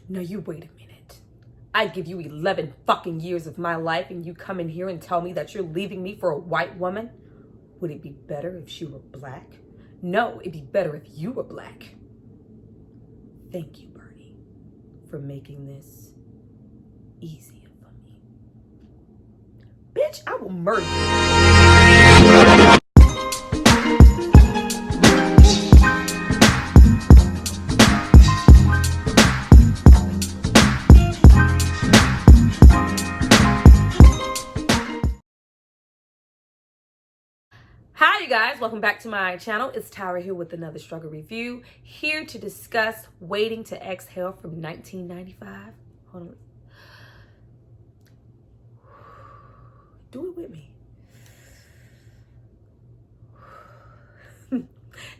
No, you wait a minute. I give you 11 fucking years of my life and you come in here and tell me that you're leaving me for a white woman? Would it be better if she were black? No, it'd be better if you were black. Thank you, Bernie, for making this easier for me. Bitch, I will murder you. Hi you guys, welcome back to my channel. It's Tyra here with another struggle review, here to discuss Waiting to Exhale from 1995. Hold on. Do it with me.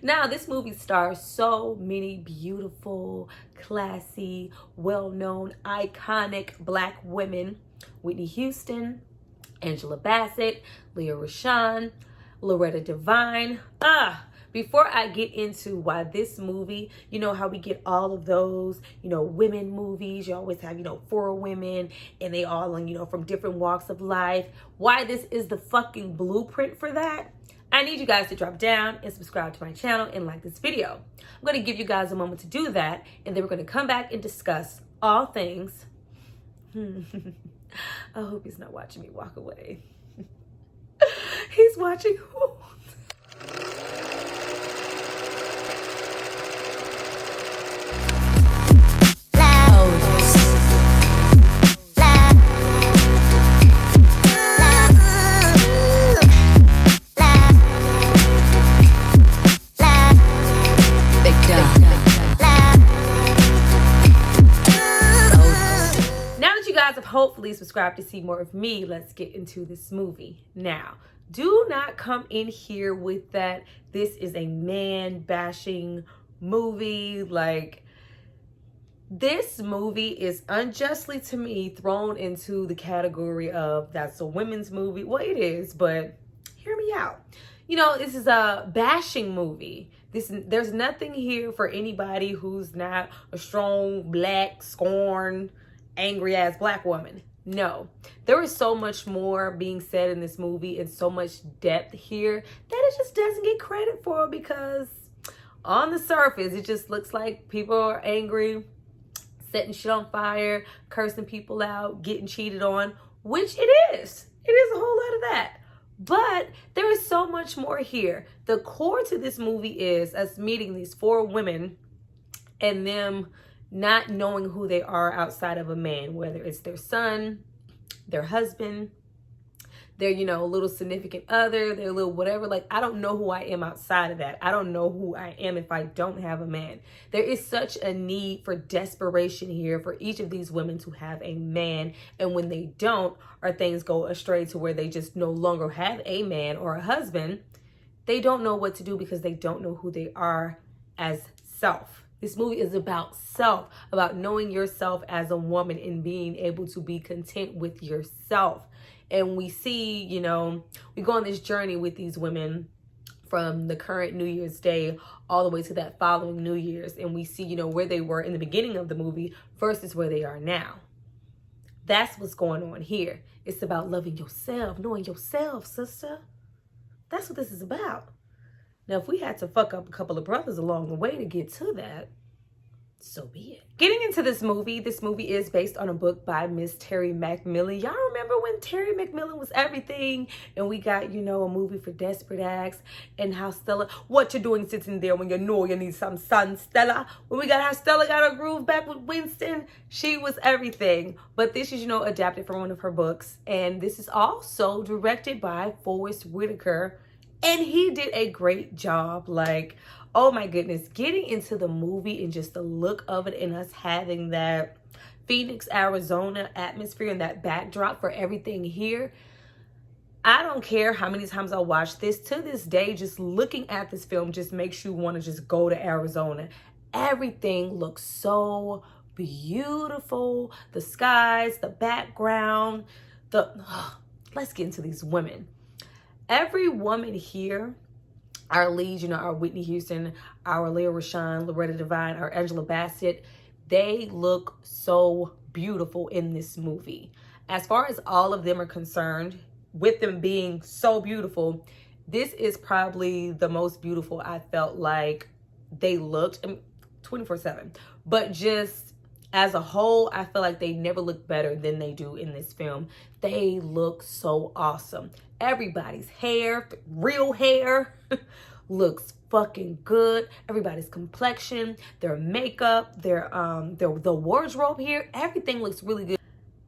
Now, this movie stars so many beautiful, classy, well-known, iconic black women. Whitney Houston, Angela Bassett, Lela Rochon, Loretta Devine. Before I get into why this movie, you know how we get all of those, women movies, you always have, 4 women and they all on, from different walks of life. Why this is the fucking blueprint for that? I need you guys to drop down and subscribe to my channel and like this video. I'm going to give you guys a moment to do that, and then we're going to come back and discuss all things. I hope he's not watching me walk away. He's watching who? Hopefully subscribe to see more of me. Let's get into this movie. Now, do not come in here with that this is a man bashing movie. Like, this movie is unjustly to me thrown into the category of that's a women's movie. Well, it is, but hear me out. This is a bashing movie. There's nothing here for anybody who's not a strong, black, scorned, angry ass black woman. No, there is so much more being said in this movie and so much depth here that it just doesn't get credit for, because on the surface it just looks like people are angry, setting shit on fire, cursing people out, getting cheated on, which it is a whole lot of that. But there is so much more here. The core to this movie is us meeting these 4 women and them not knowing who they are outside of a man, whether it's their son, their husband, their, little significant other, their little whatever. Like, I don't know who I am outside of that. I don't know who I am if I don't have a man. There is such a need for desperation here for each of these women to have a man. And when they don't, or things go astray to where they just no longer have a man or a husband, they don't know what to do because they don't know who they are as self. This movie is about self, about knowing yourself as a woman and being able to be content with yourself. And we see, we go on this journey with these women from the current New Year's Day all the way to that following New Year's. And we see, where they were in the beginning of the movie versus where they are now. That's what's going on here. It's about loving yourself, knowing yourself, sister. That's what this is about. Now, if we had to fuck up a couple of brothers along the way to get to that, so be it. Getting into this movie is based on a book by Miss Terry McMillan. Y'all remember when Terry McMillan was everything and we got, a movie for Desperate Acts, and how Stella, what you doing sitting there when you know you need some sun, Stella? When we got how Stella got her groove back with Winston, she was everything. But this is, adapted from one of her books. And this is also directed by Forest Whitaker. And he did a great job. Like, oh my goodness, getting into the movie and just the look of it and us having that Phoenix, Arizona atmosphere and that backdrop for everything here. I don't care how many times I watch this. To this day, just looking at this film just makes you want to just go to Arizona. Everything looks so beautiful. The skies, the background, let's get into these women. Every woman here, our leads, our Whitney Houston, our Lela Rochon, Loretta Devine, our Angela Bassett, They look so beautiful in this movie. As far as all of them are concerned, with them being so beautiful, this is probably the most beautiful I felt like they looked 24/7. But just as a whole, I feel like they never look better than they do in this film. They look so awesome. Everybody's hair, real hair, looks fucking good. Everybody's complexion, their makeup, the wardrobe here, everything looks really good.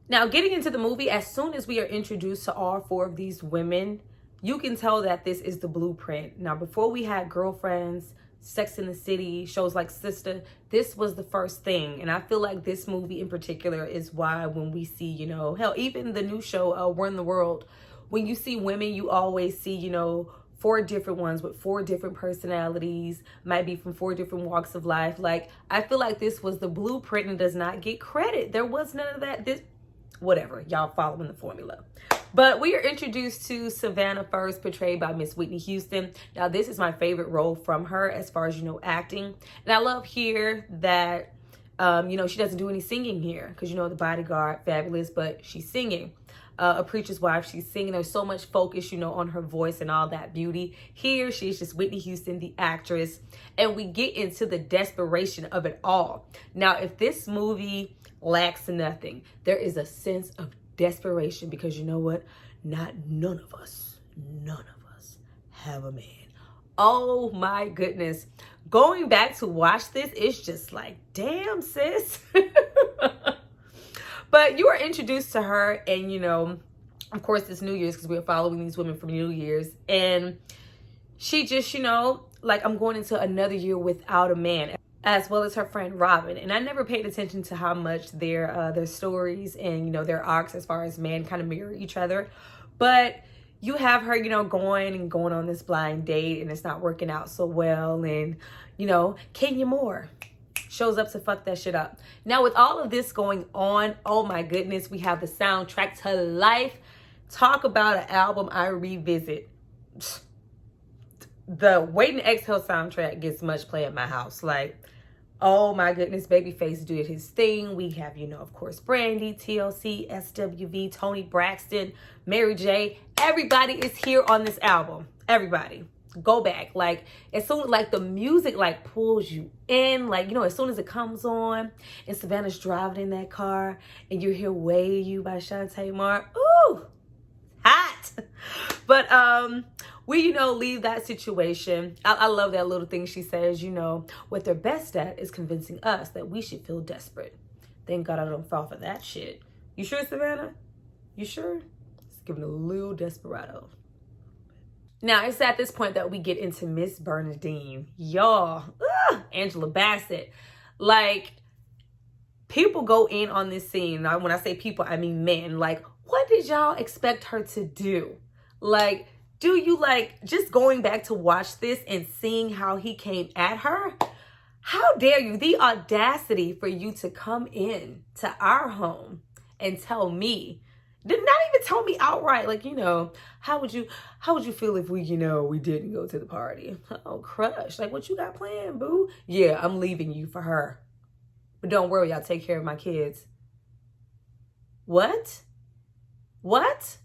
Now, getting into the movie, as soon as we are introduced to all four of these women, you can tell that this is the blueprint. Now, before we had Girlfriends, Sex in the City, shows like Sister, this was the first thing. And I feel like this movie in particular is why when we see, you know, hell, even the new show, We're in the World, when you see women, you always see, you know, four different ones with four different personalities, might be from four different walks of life. Like, I feel like this was the blueprint and does not get credit. There was none of that. Whatever, y'all following the formula. But we are introduced to Savannah first, portrayed by Miss Whitney Houston. Now, this is my favorite role from her as far as, you know, acting. And I love here that, you know, she doesn't do any singing here because, you know, The Bodyguard, fabulous, but she's singing. A Preacher's Wife, she's singing. There's so much focus, you know, on her voice and all that beauty. Here, she's just Whitney Houston, the actress. And we get into the desperation of it all. Now, if this movie lacks nothing, there is a sense of desperation because you know what? None of us have a man. Oh my goodness. Going back to watch this, it's just like, damn, sis. But you are introduced to her, and you know, of course, it's New Year's because we're following these women from New Year's, and she just, you know, like, I'm going into another year without a man, as well as her friend Robin. And I never paid attention to how much their stories and, you know, their arcs as far as men kind of mirror each other. But you have her, you know, going on this blind date, and it's not working out so well. And, you know, Kenya Moore shows up to fuck that shit up. Now, with all of this going on, oh my goodness, we have the soundtrack to life. Talk about an album I revisit. The Wait and Exhale soundtrack gets much play at my house. Like, oh my goodness, Babyface did his thing. We have, you know, of course, Brandy, TLC, SWV, Tony Braxton, Mary J. Everybody is here on this album. Everybody. Go back. Like, as soon like the music like pulls you in, like, you know, as soon as it comes on and Savannah's driving in that car and you hear Way You by Shantae Moore. Ooh, hot. But we, you know, leave that situation. I love that little thing she says, you know, what they're best at is convincing us that we should feel desperate. Thank God I don't fall for that shit. You sure, Savannah? You sure? Just giving a little desperado. Now, it's at this point that we get into Miss Bernadine. Y'all, Angela Bassett. Like, people go in on this scene. Now, when I say people, I mean men. Like, what did y'all expect her to do? Like, do you like just going back to watch this and seeing how he came at her? How dare you? The audacity for you to come in to our home and tell me, did not even tell me outright, like, you know, how would you feel if we, you know, we didn't go to the party? Oh, crush. Like, what you got planned, boo? Yeah, I'm leaving you for her. But don't worry, I'll take care of my kids. What? What?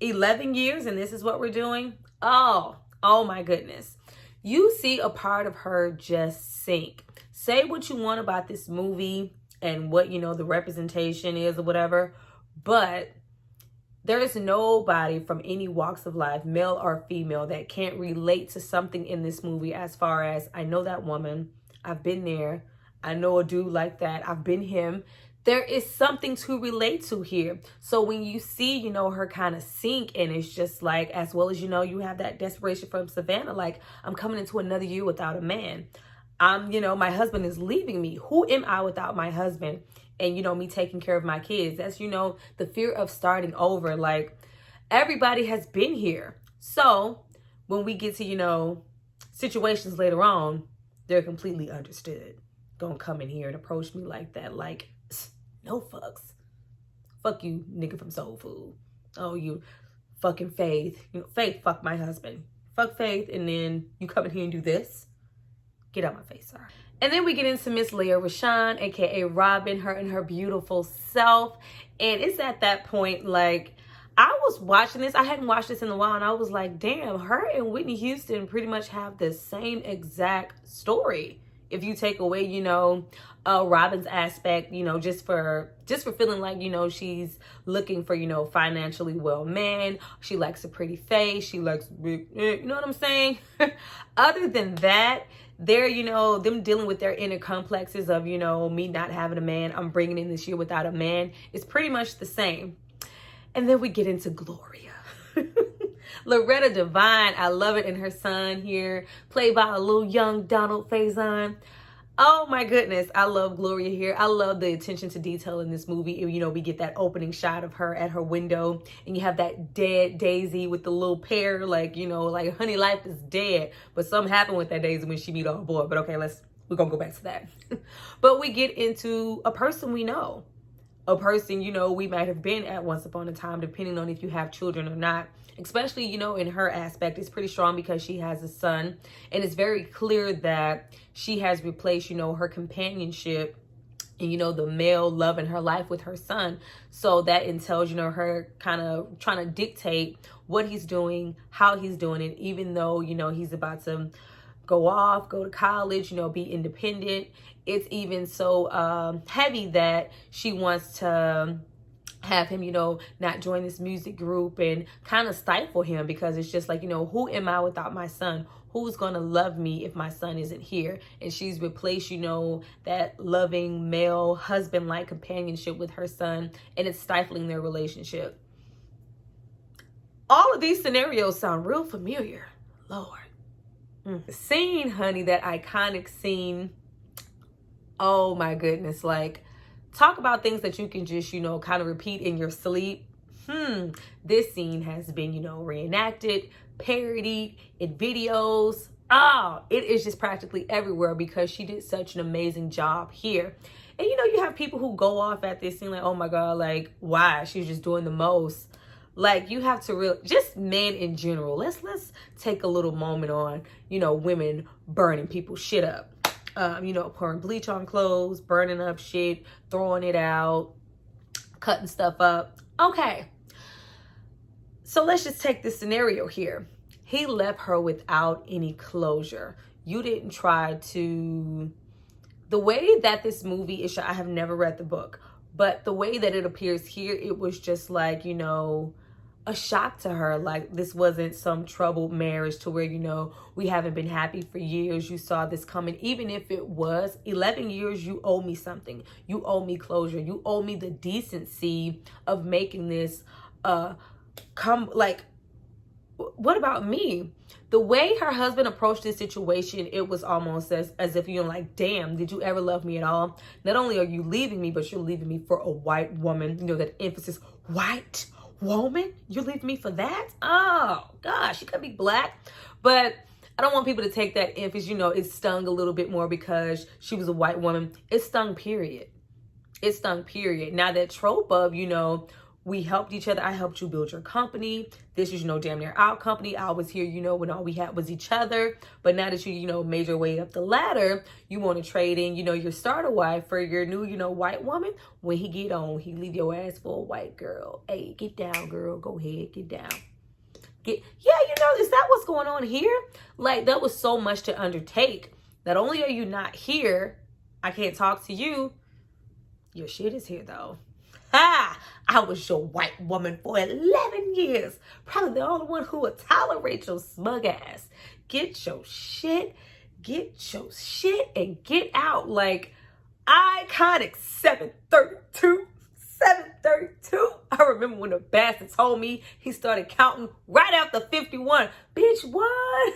11 years and this is what we're doing? Oh my goodness. You see a part of her just sink. Say what you want about this movie and what, you know, the representation is or whatever, but there is nobody from any walks of life, male or female, that can't relate to something in this movie as far as, I know that woman, I've been there, I know a dude like that, I've been him. There is something to relate to here. So when you see, you know, her kind of sink, and it's just like, as well as, you know, you have that desperation from Savannah, like, I'm coming into another year without a man. You know, my husband is leaving me. Who am I without my husband? And, you know, me taking care of my kids. That's, you know, the fear of starting over. Like, everybody has been here. So when we get to, you know, situations later on, they're completely understood. Don't come in here and approach me like that. Like, no fucks. Fuck you, nigga from Soul Food. Oh, you fucking Faith. You know, Faith, fuck my husband. Fuck Faith, and then you come in here and do this? Get out my face, sir. And then we get into Miss Lela Rochon, aka Robin, her and her beautiful self. And it's at that point, like, I was watching this. I hadn't watched this in a while, and I was like, damn, her and Whitney Houston pretty much have the same exact story. If you take away, you know, Robin's aspect, you know, just for feeling like, you know, she's looking for, you know, financially well men. She likes a pretty face. She likes big, you know what I'm saying? Other than that, they're, you know, them dealing with their inner complexes of, you know, me not having a man, I'm bringing in this year without a man. It's pretty much the same. And then we get into Gloria. Loretta Devine, I love it, and her son here, played by a little young Donald Faison. Oh my goodness, I love Gloria here. I love the attention to detail in this movie. You know, we get that opening shot of her at her window, and you have that dead Daisy with the little pear, like, you know, like Honey Life is dead, but something happened with that Daisy when she meet her boy. But okay, we're gonna go back to that. But we get into a person we know. A person, you know, we might have been at once upon a time, depending on if you have children or not. Especially, you know, in her aspect, it's pretty strong because she has a son. And it's very clear that she has replaced, you know, her companionship and, you know, the male love in her life with her son. So that entails, you know, her kind of trying to dictate what he's doing, how he's doing it, even though, you know, he's about to go to college, you know, be independent. It's even so heavy that she wants to have him, you know, not join this music group and kind of stifle him, because it's just like, you know, who am I without my son? Who's going to love me if my son isn't here? And she's replaced, you know, that loving male husband-like companionship with her son, and it's stifling their relationship. All of these scenarios sound real familiar. Lord. The scene, honey, that iconic scene. Oh my goodness. Like, talk about things that you can just, you know, kind of repeat in your sleep. This scene has been, you know, reenacted, parodied in videos. It is just practically everywhere because she did such an amazing job here. And, you know, you have people who go off at this scene like, oh my God, like, why? She's just doing the most. Like, you have to just men in general. Let's take a little moment on, you know, women burning people's shit up. You know, pouring bleach on clothes, burning up shit, throwing it out, cutting stuff up. Okay. So let's just take this scenario here. He left her without any closure. You didn't try to... The way that this movie is shot, I have never read the book, but the way that it appears here, it was just like, you know, a shock to her. Like, this wasn't some troubled marriage to where, you know, we haven't been happy for years. You saw this coming. Even if it was 11 years, you owe me something. You owe me closure. You owe me the decency of making this like, what about me? The way her husband approached this situation, it was almost as if, you know, like, damn, did you ever love me at all? Not only are you leaving me, but you're leaving me for a white woman. You know, that emphasis, white woman? You're leaving me for that? Oh, gosh, she could be black. But I don't want people to take that emphasis. You know, it stung a little bit more because she was a white woman. It stung, period. It stung, period. Now, that trope of, you know, we helped each other. I helped you build your company. This is, you know, damn near our company. I was here, you know, when all we had was each other. But now that you know, made your way up the ladder, you want to trade in, you know, your starter wife for your new, you know, white woman. When he get on, he leave your ass for a white girl. Hey, get down, girl. Go ahead, get down. Yeah, you know, is that what's going on here? Like, that was so much to undertake. Not only are you not here, I can't talk to you. Your shit is here, though. I was your white woman for 11 years. Probably the only one who would tolerate your smug ass. Get your shit, and get out. Like, iconic 732. I remember when the Bassett told me he started counting right after 51. Bitch, what?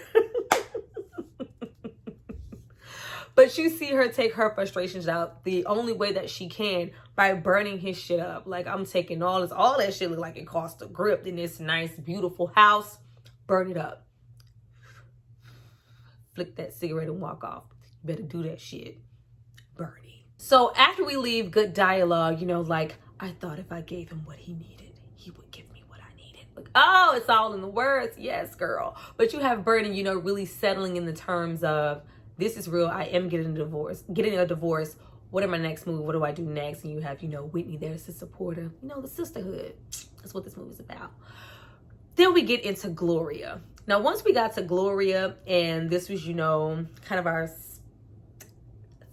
But you see her take her frustrations out the only way that she can, by burning his shit up. Like, I'm taking all that shit look like it cost a grip in this nice, beautiful house. Burn it up. Flick that cigarette and walk off. You better do that shit. Bernie. So after we leave, good dialogue, you know, like, I thought if I gave him what he needed, he would give me what I needed. Like, oh, it's all in the words. Yes, girl. But you have Bernie, you know, really settling in the terms of, this is real. I am getting a divorce. What are my next move? What do I do next? And you have, Whitney there to support her. The sisterhood. That's what this movie's about. Then we get into Gloria. Now, once we got to Gloria, and this was, kind of our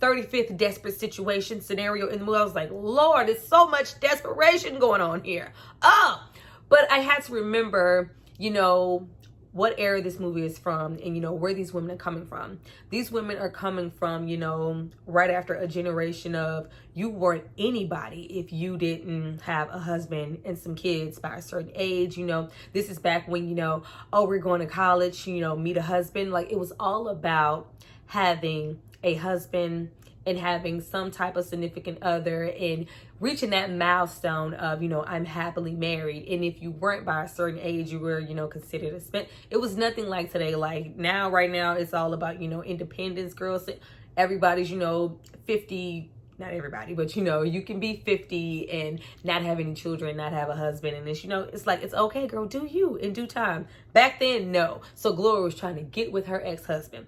35th desperate situation scenario in the movie, I was like, Lord, there's so much desperation going on here. Oh, but I had to remember, what era this movie is from, and where these women are coming from. These women are coming from, right after a generation of, you weren't anybody if you didn't have a husband and some kids by a certain age. This is back when, oh, we're going to college, meet a husband. Like, it was all about having a husband and having some type of significant other and reaching that milestone of, I'm happily married. And if you weren't by a certain age, you were, considered a spent. It was nothing like today. Like right now, it's all about, independence, girls. Everybody's, 50, not everybody, but, you can be 50 and not have any children, not have a husband. And it's, it's like, it's okay, girl, do you in due time. Back then, no. So Gloria was trying to get with her ex-husband.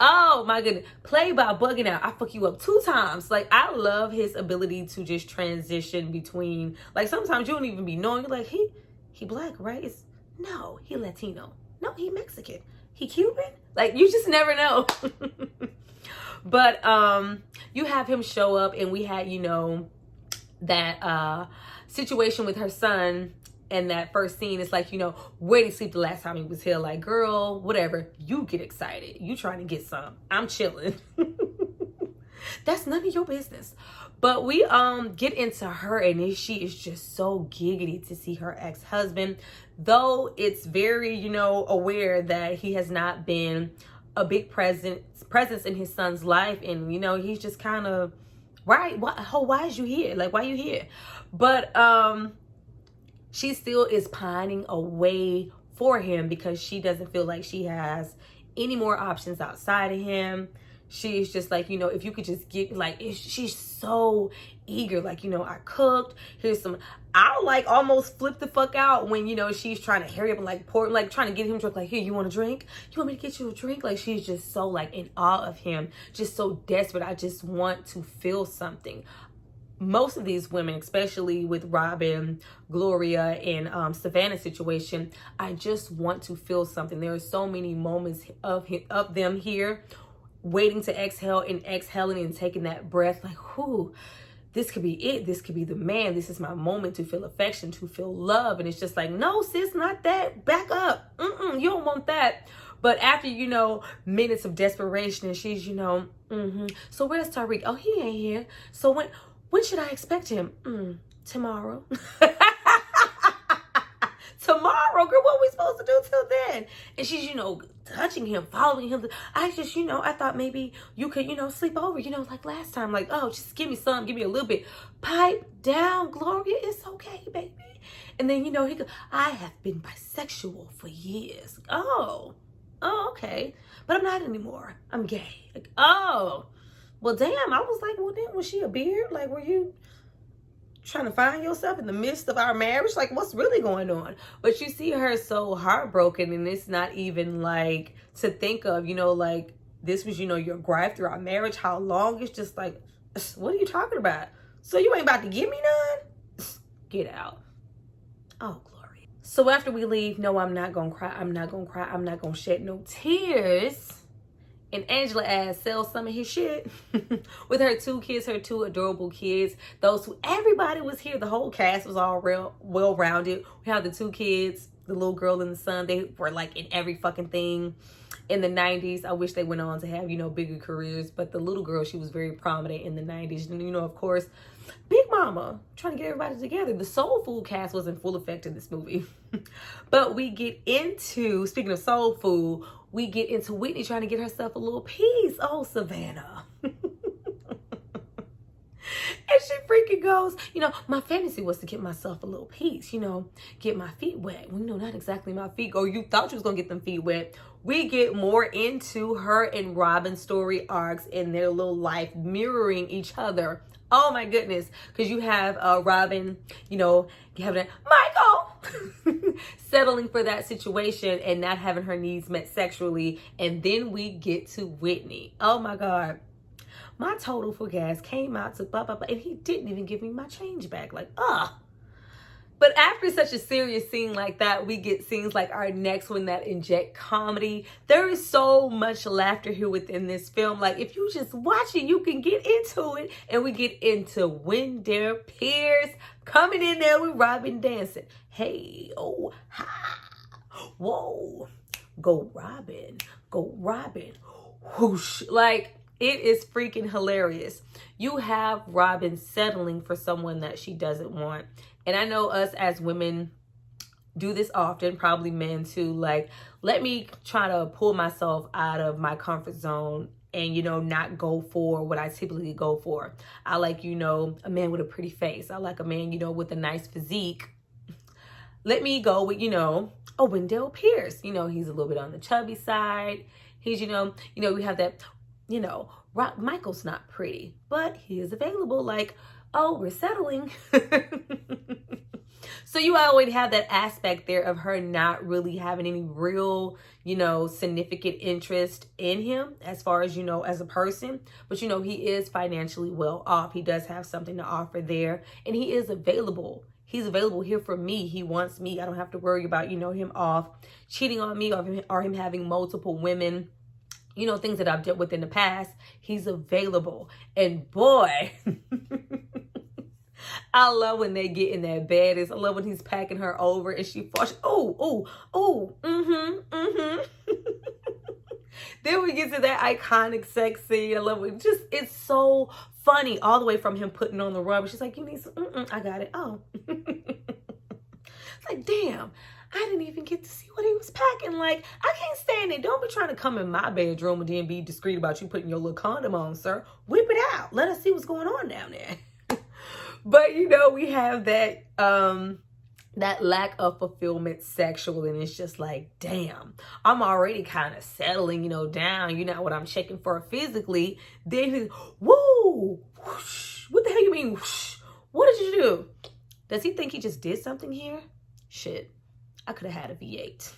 Oh my goodness. Play by bugging out. I fuck you up 2 times. Like, I love his ability to just transition between, like, sometimes you don't even be knowing. You're like, he black, right? No, he Latino. No, he Mexican. He Cuban? Like, you just never know. But you have him show up, and we had, that situation with her son. And that first scene, it's like, where did he sleep the last time he was here? Like, girl, whatever. You get excited. You trying to get some. I'm chilling. That's none of your business. But we get into her, and she is just so giggity to see her ex-husband. Though it's very, aware that he has not been a big presence in his son's life. And, he's just kind of, why is you here? Like, why you here? But, she still is pining away for him because she doesn't feel like she has any more options outside of him. She's just like, if you could just get, like, she's so eager. Like, I cooked. Here's some. I'll, like, almost flip the fuck out when, she's trying to hurry up and, like, pour, like, trying to get him drunk. Like, here, you want a drink? You want me to get you a drink? Like, she's just so, like, in awe of him. Just so desperate. I just want to feel something. Most of these women, especially with Robin, Gloria, and Savannah's situation, I just want to feel something. There are so many moments of them here waiting to exhale and exhaling and taking that breath like, whoo, this could be it. This could be the man. This is my moment to feel affection, to feel love. And it's just like, no, sis, not that. Back up. You don't want that. But after, minutes of desperation, and she's, So where's Tariq? Oh, he ain't here. So when should I expect him? Tomorrow. Tomorrow, girl, what are we supposed to do till then? And she's, touching him, following him. I just, I thought maybe you could, sleep over, like last time. Like, oh, just give me some, give me a little bit. Pipe down, Gloria, it's okay, baby. And then, he goes, I have been bisexual for years. Oh, okay. But I'm not anymore. I'm gay. Like, oh. Well, damn, I was like, well, then, was she a beard? Like, were you trying to find yourself in the midst of our marriage? Like, what's really going on? But you see her so heartbroken, and it's not even, like, to think of, like, this was, your gripe through our marriage. How long? It's just like, what are you talking about? So you ain't about to give me none? Get out. Oh, Gloria. So after we leave, no, I'm not going to cry. I'm not going to cry. I'm not going to shed no tears. And Angela asked, sell some of his shit with her 2 kids, her 2 adorable kids. Everybody was here. The whole cast was all real well-rounded. We have the 2 kids, the little girl and the son. They were like in every fucking thing in the 90s. I wish they went on to have, bigger careers. But the little girl, she was very prominent in the 90s. And, of course, Big Mama trying to get everybody together. The soul food cast was in full effect in this movie. But we get into, speaking of soul food, we get into Whitney trying to get herself a little piece. Oh, Savannah. And she freaking goes, my fantasy was to get myself a little piece, get my feet wet. Well, not exactly my feet. Or you thought you was going to get them feet wet. We get more into her and Robin's story arcs and their little life mirroring each other. Oh my goodness. Because you have Robin, having Michael. settling for that situation and not having her needs met sexually. And then we get to Whitney. Oh my God. My total for gas came out to blah, blah, blah. And he didn't even give me my change back. Like, ugh. But after such a serious scene like that, we get scenes like our next one that inject comedy. There is so much laughter here within this film. Like, if you just watch it, you can get into it. And we get into Wendell Pierce coming in there with Robin dancing. Hey, oh, ha, whoa, go Robin, whoosh. Like, it is freaking hilarious. You have Robin settling for someone that she doesn't want. And I know us as women do this often, probably men too. Like, let me try to pull myself out of my comfort zone and, you know, not go for what I typically go for. I like, you know, a man with a pretty face. I like a man, you know, with a nice physique. Let me go with, you know, a Wendell Pierce. You know, he's a little bit on the chubby side. He's, you know, we have that, you know, Michael's not pretty, but he is available. Like, oh, we're settling. So you always have that aspect there of her not really having any real, you know, significant interest in him as far as, you know, as a person. But, you know, he is financially well off. He does have something to offer there. And he is available. He's available here for me. He wants me. I don't have to worry about, you know, him off cheating on me or him having multiple women. You know, things that I've dealt with in the past. He's available. And boy... I love when they get in that bed. I love when he's packing her over and she falls. Then we get to that iconic sex scene. I love it. It's so funny all the way from him putting on the rubber. She's like, you need some, I got it. Oh. It's like, damn, I didn't even get to see what he was packing. Like, I can't stand it. Don't be trying to come in my bedroom and then be discreet about you putting your little condom on, sir. Whip it out. Let us see what's going on down there. But, you know, we have that that lack of fulfillment sexually. And it's just like, damn, I'm already kind of settling, you know, down. You know what I'm checking for physically. Then he's, woo, whoosh. What the hell you mean, whoosh? What did you do? Does he think he just did something here? Shit, I could have had a V8.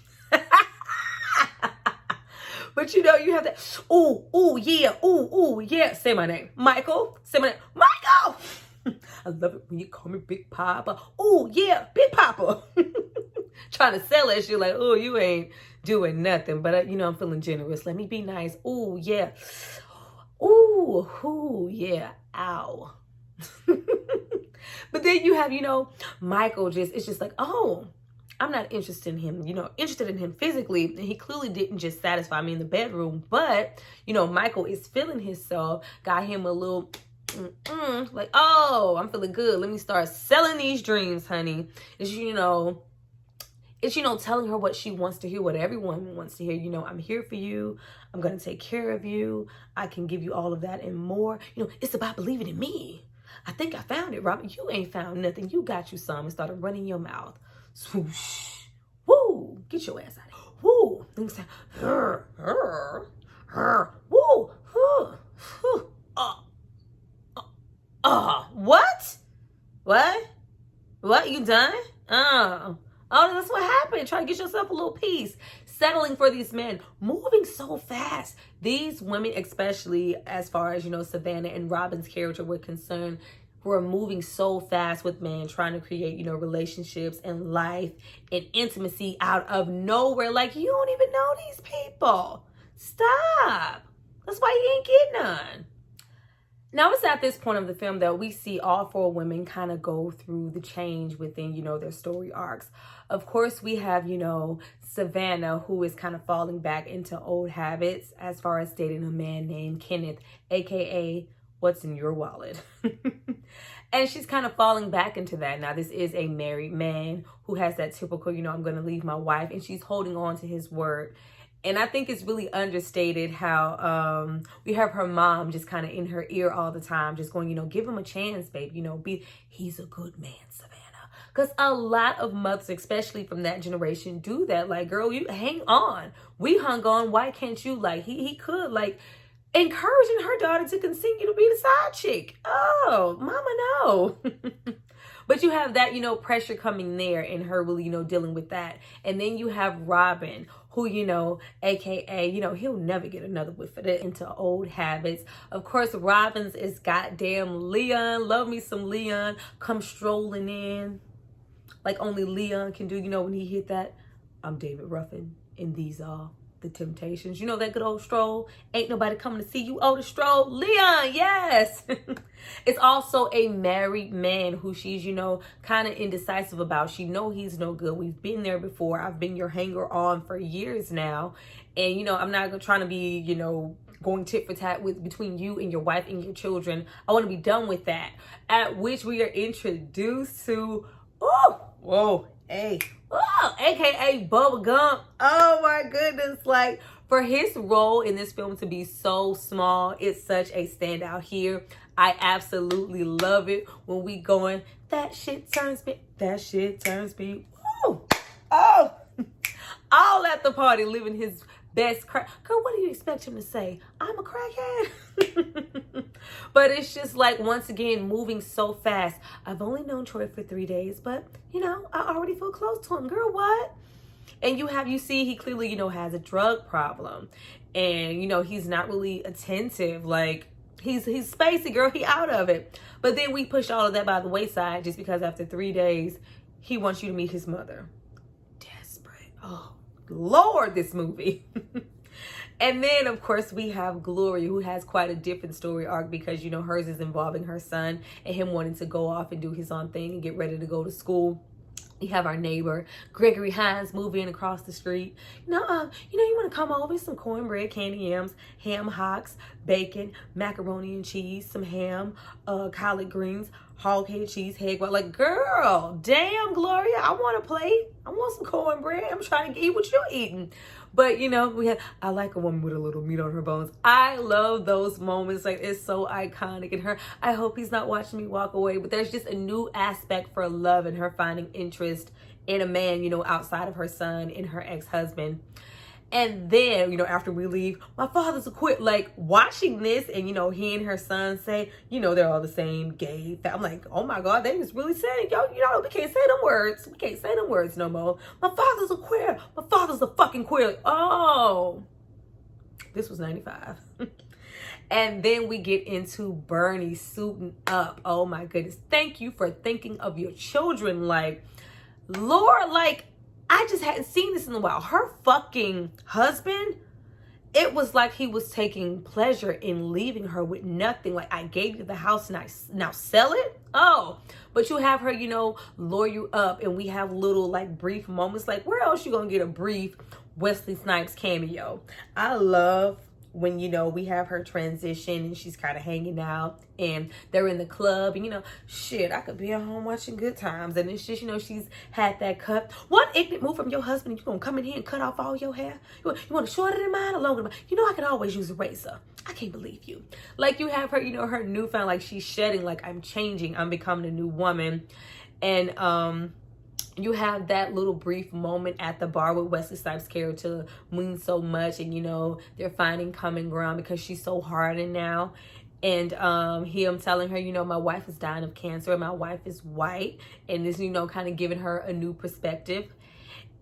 But, you know, you have that, yeah. Say my name. Michael. Say my name. Michael! I love it when you call me Big Papa. Oh, yeah, Big Papa. Trying to sell it. You're like, oh, you ain't doing nothing. But, you know, I'm feeling generous. Let me be nice. Oh, yeah. Ooh, yeah. Ow. But then you have, you know, Michael it's just like, oh, I'm not interested in him, you know, interested in him physically. And he clearly didn't just satisfy me in the bedroom. But, you know, Michael is feeling himself. Got him a little... like, oh, I'm feeling good. Let me start selling these dreams, honey. It's, you know, telling her what she wants to hear, what everyone wants to hear. You know, I'm here for you. I'm going to take care of you. I can give you all of that and more. You know, it's about believing in me. I think I found it, Robert. You ain't found nothing. You got you some. And started running your mouth. Swoosh. Woo. Get your ass out of here. Woo. Let me say, woo. What? You done? Oh, that's what happened. Try to get yourself a little peace. Settling for these men. Moving so fast. These women, especially as far as, you know, Savannah and Robin's character were concerned, were moving so fast with men, trying to create, you know, relationships and life and intimacy out of nowhere. Like, you don't even know these people. Stop. That's why you ain't getting none. Now, it's at this point of the film that we see all four women kind of go through the change within, you know, their story arcs. Of course, we have, you know, Savannah, who is kind of falling back into old habits as far as dating a man named Kenneth, a.k.a. what's in your wallet. And she's kind of falling back into that. Now, this is a married man who has that typical, you know, I'm going to leave my wife. And she's holding on to his word. And I think it's really understated how we have her mom just kind of in her ear all the time, just going, you know, give him a chance, babe. You know, he's a good man, Savannah. Because a lot of mothers, especially from that generation, do that. Like, girl, you hang on. We hung on. Why can't you? Like, he could. Like, encouraging her daughter to continue to be the side chick. Oh, mama, no. But you have that, pressure coming there and her really, dealing with that. And then you have Robin, who, AKA, he'll never get another whiff of it, into old habits. Of course, Robin's is goddamn Leon. Love me some Leon. Come strolling in like only Leon can do, when he hit that, I'm David Ruffin, and these are the Temptations. That good old stroll. Ain't nobody coming to see you. Oh, the stroll. Leon, yes. It's also a married man who she's, kind of indecisive about. She know he's no good. We've been there before. I've been your hanger on for years now. And, I'm not trying to be, going tit for tat between you and your wife and your children. I want to be done with that. At which we are introduced to, AKA Bubba Gump. Oh my goodness. Like, for his role in this film to be so small, it's such a standout here. I absolutely love it when we going, that shit turns me. Woo! Oh, all at the party, living his best crack. Girl, what do you expect him to say? I'm a crackhead. But it's just like, once again, moving so fast. I've only known Troy for 3 days, but I already feel close to him. Girl, what? And you see he clearly, has a drug problem. And, he's not really attentive. Like, he's spacey, girl. He out of it. But then we push all of that by the wayside just because after 3 days, he wants you to meet his mother. Desperate. Oh, Lord, this movie. And then, of course, we have Gloria, who has quite a different story arc because, hers is involving her son and him wanting to go off and do his own thing and get ready to go to school. We have our neighbor, Gregory Hines, move in across the street. You want to come over, some cornbread, candy yams, ham hocks, bacon, macaroni and cheese, some ham, collard greens, hog head cheese, head. Like, girl, damn, Gloria, I want a plate. I want some cornbread. I'm trying to eat what you're eating. But, I like a woman with a little meat on her bones. I love those moments. Like, it's so iconic. And I hope he's not watching me walk away. But there's just a new aspect for love and her finding interest in a man, outside of her son and her ex-husband. And then, after we leave, my father's a quit. Like, watching this and, he and her son say, they're all the same gay. I'm like, oh my God, they was really saying, we can't say them words. We can't say them words no more. My father's a queer. My father's a fucking queer. Like, oh, this was 95. And then we get into Bernie suiting up. Oh my goodness. Thank you for thinking of your children. Like, Lord, like, I just hadn't seen this in a while. Her fucking husband, it was like he was taking pleasure in leaving her with nothing. Like, I gave you the house and I now sell it? Oh, but you have her, lure you up, and we have little, like, brief moments. Like, where else you gonna get a brief Wesley Snipes cameo? I love when, we have her transition and she's kind of hanging out and they're in the club and, shit, I could be at home watching Good Times. And it's just, she's had that cut. One ignorant move from your husband, you gonna come in here and cut off all your hair? You want it shorter than mine or longer than mine? I could always use a razor. I can't believe you. Like, you have her, her newfound, like, she's shedding, like, I'm changing, I'm becoming a new woman. And, you have that little brief moment at the bar with Wesley Snipes' character means so much, and they're finding common ground because she's so hardened now. And him telling her, my wife is dying of cancer and my wife is white, and this, kind of giving her a new perspective.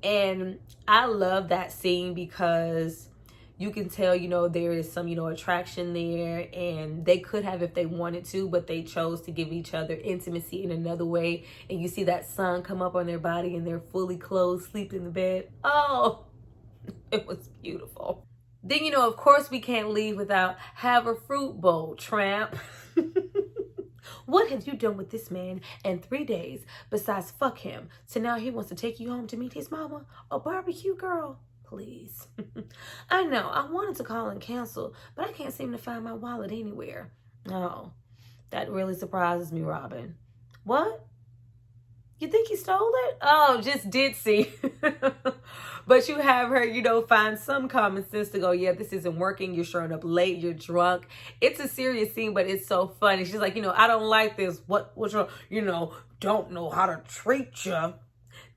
And I love that scene because you can tell, there is some, attraction there, and they could have if they wanted to, but they chose to give each other intimacy in another way. And you see that sun come up on their body and they're fully clothed, sleep in the bed. Oh, it was beautiful. Then, of course, we can't leave without have a fruit bowl, tramp. What have you done with this man in 3 days besides fuck him? So now he wants to take you home to meet his mama? A barbecue, girl? Please. I know, I wanted to call and cancel, but I can't seem to find my wallet anywhere. Oh, that really surprises me, Robin. What? You think he stole it? Oh, just ditzy. But you have her, find some common sense to go, yeah, this isn't working. You're showing up late. You're drunk. It's a serious scene, but it's so funny. She's like, I don't like this. What's wrong? Don't know how to treat you.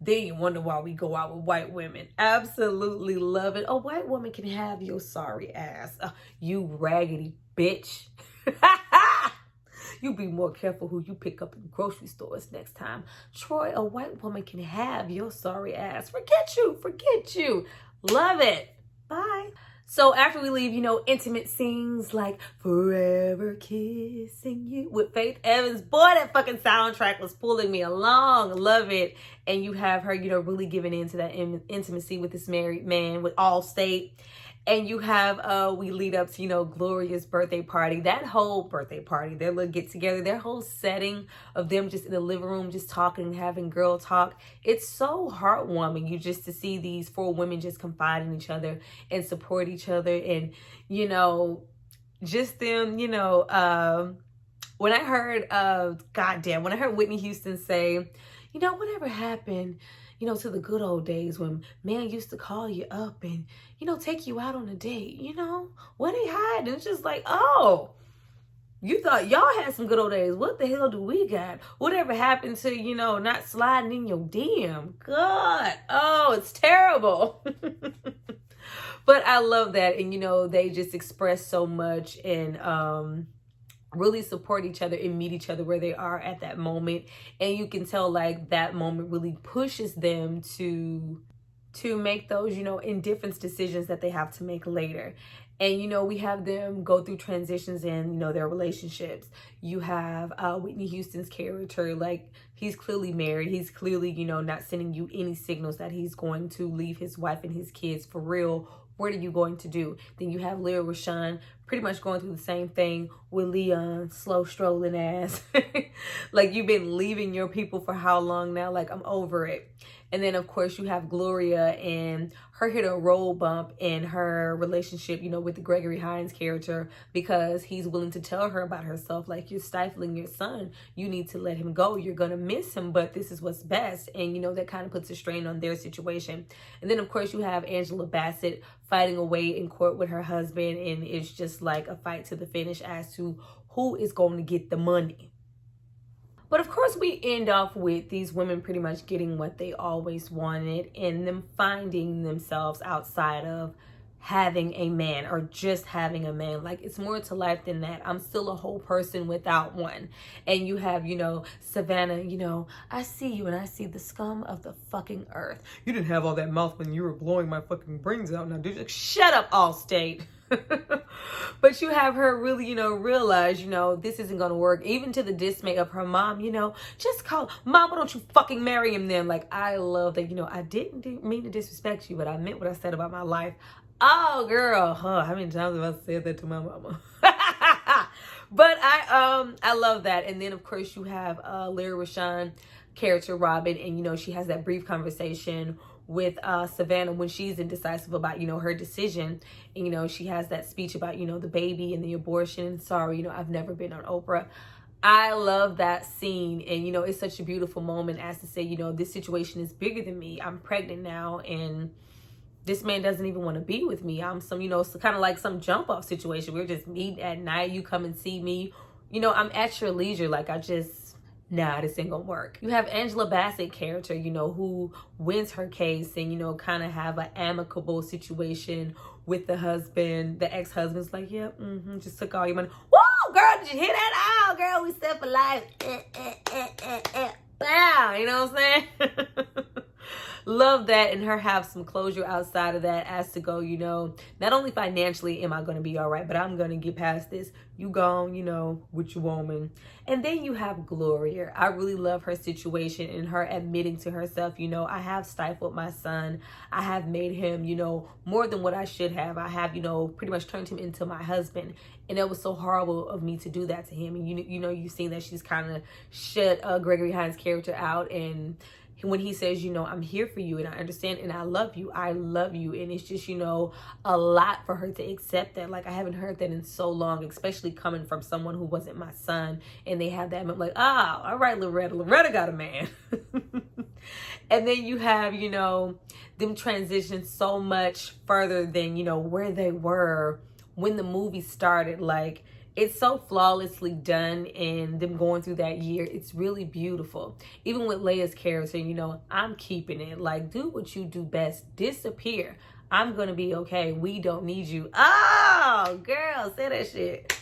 Then you wonder why we go out with white women. Absolutely love it. A white woman can have your sorry ass. You raggedy bitch. You be more careful who you pick up in grocery stores next time. Troy, a white woman can have your sorry ass. Forget you. Forget you. Love it. Bye. So after we leave, intimate scenes like Forever Kissing You with Faith Evans. Boy, that fucking soundtrack was pulling me along. Love it. And you have her, really giving into that intimacy with this married man with Allstate. And you have, we lead up to, Gloria's birthday party. That whole birthday party, their little get together, their whole setting of them just in the living room, just talking and having girl talk. It's so heartwarming, just to see these 4 women just confide in each other and support each other. And, just them, when I heard, when I heard Whitney Houston say, whatever happened, to the good old days when man used to call you up and, take you out on a date, where they hiding? It's just like, oh, you thought y'all had some good old days. What the hell do we got? Whatever happened to, not sliding in your DM? God, oh, it's terrible. But I love that. And, they just express so much and, really support each other and meet each other where they are at that moment. And you can tell like that moment really pushes them to make those, indifference decisions that they have to make later. And, we have them go through transitions in, their relationships. You have Whitney Houston's character, like he's clearly married. He's clearly, not sending you any signals that he's going to leave his wife and his kids for real. What are you going to do? Then you have Lela Rochon pretty much going through the same thing with Leon, slow strolling ass. Like, you've been leaving your people for how long now? Like, I'm over it. And then, of course, you have Gloria and her hit a road bump in her relationship, with the Gregory Hines character, because he's willing to tell her about herself. Like, you're stifling your son. You need to let him go. You're going to miss him, but this is what's best. And, that kind of puts a strain on their situation. And then, of course, you have Angela Bassett fighting away in court with her husband. And it's just like a fight to the finish as to who is going to get the money. But of course, we end off with these women pretty much getting what they always wanted and them finding themselves outside of having a man or just having a man. Like, it's more to life than that. I'm still a whole person without one. And you have, Savannah, I see you and I see the scum of the fucking earth. You didn't have all that mouth when you were blowing my fucking brains out. Now, dude, shut up, Allstate. But you have her really, realize, this isn't going to work. Even to the dismay of her mom, just call, Mom, why don't you fucking marry him then? Like, I love that, I didn't mean to disrespect you, but I meant what I said about my life. Oh, girl, how many times have I said that to my mama? But I love that. And then, of course, you have Lela Rochon character, Robin, and, she has that brief conversation with Savannah when she's indecisive about, her decision. And, she has that speech about, the baby and the abortion. Sorry, I've never been on Oprah. I love that scene. And, it's such a beautiful moment as to say, this situation is bigger than me. I'm pregnant now and this man doesn't even want to be with me. I'm some, so kind of like some jump off situation. We're just meeting at night. You come and see me. I'm at your leisure. Like, nah, this ain't gonna work. You have Angela Bassett character, who wins her case and, kind of have an amicable situation with the husband. The ex-husband's like, yeah, just took all your money. Whoa, girl, did you hear that? Oh, girl, we set for life. Wow, you know what I'm saying? Love that, and her have some closure outside of that as to go, not only financially am I going to be all right, but I'm going to get past this. You gone, with your woman. And then you have Gloria. I really love her situation and her admitting to herself, I have stifled my son. I have made him, more than what I should have. I have, pretty much turned him into my husband. And it was so horrible of me to do that to him. And, you've seen that she's kind of shut Gregory Hines' character out. And when he says, I'm here for you and I understand and I love you. And it's just, a lot for her to accept that. Like, I haven't heard that in so long, especially coming from someone who wasn't my son. And they have that, I'm like, all right, Loretta got a man. And then you have, them transition so much further than, where they were when the movie started. Like, it's so flawlessly done, and them going through that year, it's really beautiful. Even with Leia's character, you know, I'm keeping it. Like, do what you do best. Disappear. I'm gonna be okay. We don't need you. Oh, girl, say that shit.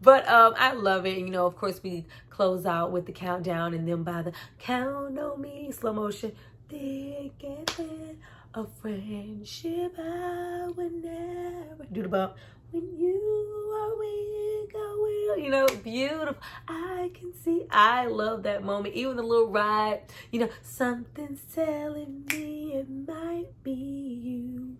But I love it. You know, of course, we close out with the countdown, and then by the count on me, slow motion. Thick and thin, a friendship I would never do the bump. When you are weak, I will. You know, beautiful. I can see. I love that moment. Even the little ride. You know, something's telling me it might be you.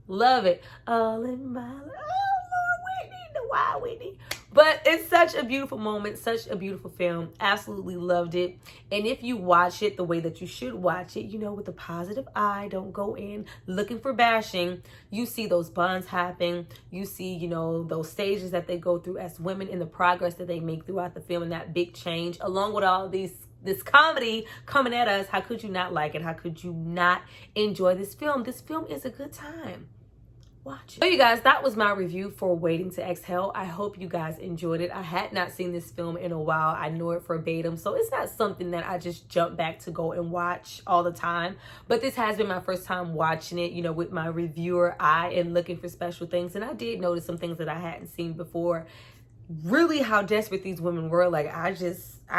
Love it. All in my life. Oh, Lord, Whitney. Why, Whitney? But it's such a beautiful moment, such a beautiful film. Absolutely loved it. And if you watch it the way that you should watch it, you know, with a positive eye, don't go in looking for bashing. You see those bonds happen. You see, you know, those stages that they go through as women, and the progress that they make throughout the film, and that big change, along with all this comedy coming at us. How could you not like it? How could you not enjoy this film? This film is a good time. Watch it. So you guys, that was my review for Waiting to Exhale. I hope you guys enjoyed it. I had not seen this film in a while. I know it verbatim, so it's not something that I just jump back to go and watch all the time. But this has been my first time watching it, you know, with my reviewer eye and looking for special things. And I did notice some things that I hadn't seen before. Really how desperate these women were. Like, I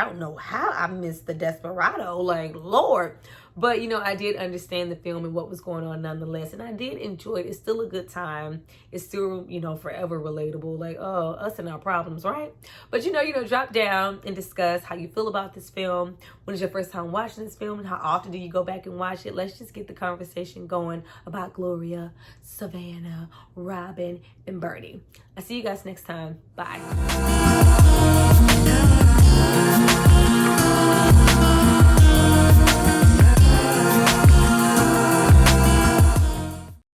don't know how I missed the desperado. Like, Lord. But, you know, I did understand the film and what was going on nonetheless. And I did enjoy it. It's still a good time. It's still, you know, forever relatable. Like, oh, us and our problems, right? But, you know, drop down and discuss how you feel about this film. When is your first time watching this film? And how often do you go back and watch it? Let's just get the conversation going about Gloria, Savannah, Robin, and Bernie. I'll see you guys next time. Bye.